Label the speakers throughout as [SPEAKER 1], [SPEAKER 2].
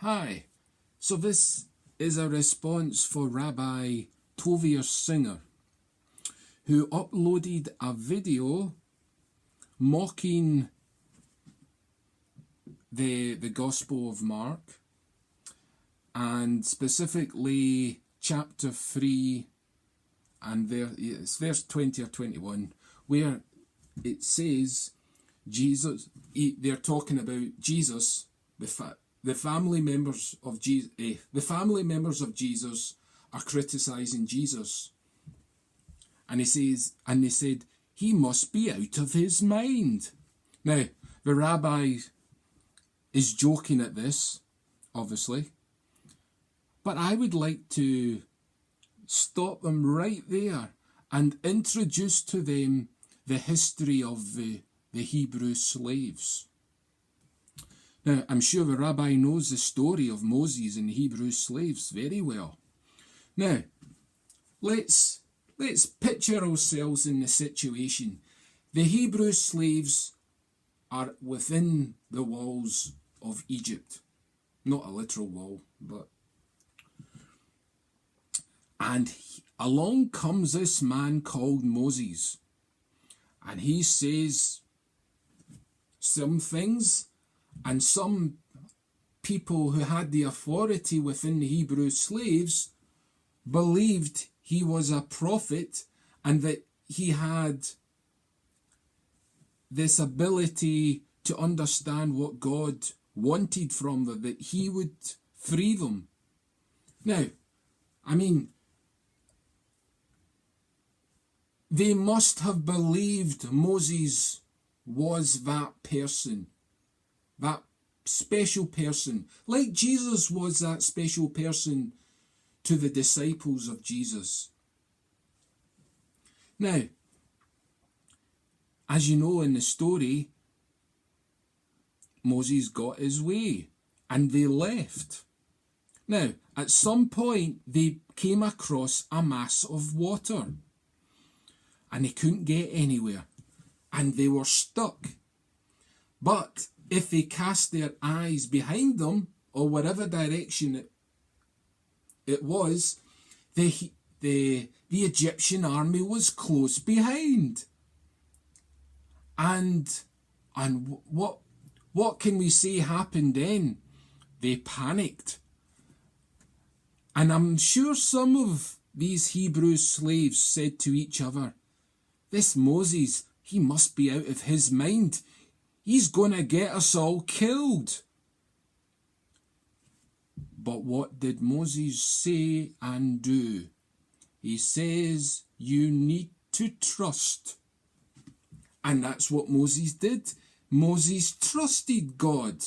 [SPEAKER 1] Hi, so this is a response for Rabbi Tovia Singer, who uploaded a video mocking the Gospel of Mark, and specifically chapter 3, and it's verse 20 or 21, where it says Jesus, they're talking about Jesus, the family members of Jesus are criticizing Jesus. And they said, he must be out of his mind. Now, the rabbi is joking at this, obviously, but I would like to stop them right there and introduce to them the history of the Hebrew slaves. Now, I'm sure the rabbi knows the story of Moses and the Hebrew slaves very well. Now, let's picture ourselves in the situation. The Hebrew slaves are within the walls of Egypt. Not a literal wall, but... And along comes this man called Moses. And he says some things, and some people who had the authority within the Hebrew slaves believed he was a prophet and that he had this ability to understand what God wanted from them, that he would free them. Now, I mean, they must have believed Moses was that person, that special person, like Jesus was that special person to the disciples of Jesus. Now, as you know in the story, Moses got his way and they left. Now, at some point, they came across a mass of water and they couldn't get anywhere and they were stuck. But if they cast their eyes behind them, or whatever direction it was, the Egyptian army was close behind. And what can we say happened then? They panicked. And I'm sure some of these Hebrew slaves said to each other, this Moses, he must be out of his mind. He's going to get us all killed. But what did Moses say and do? He says, you need to trust. And that's what Moses did. Moses trusted God.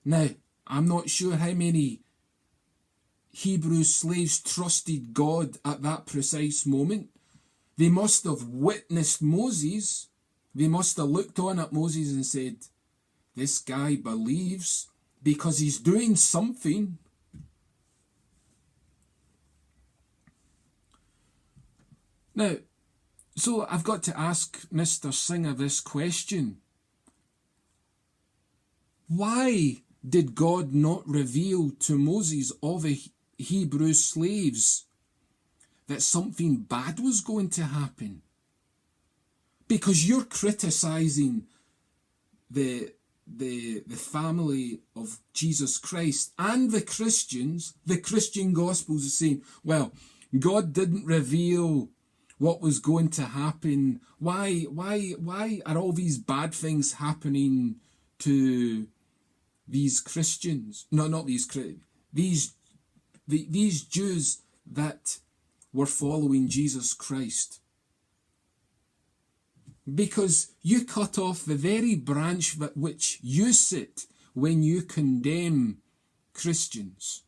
[SPEAKER 1] Now, I'm not sure how many Hebrew slaves trusted God at that precise moment. They must have witnessed Moses. They must have looked on at Moses and said, this guy believes because he's doing something. Now, so I've got to ask Mr. Singer this question. Why did God not reveal to Moses or the Hebrew slaves that something bad was going to happen? Because you're criticizing the family of Jesus Christ and the Christians. The Christian Gospels are saying, well, God didn't reveal what was going to happen. Why are all these bad things happening to these Christians? No, not these these Jews that were following Jesus Christ. Because you cut off the very branch at which you sit when you condemn Christians.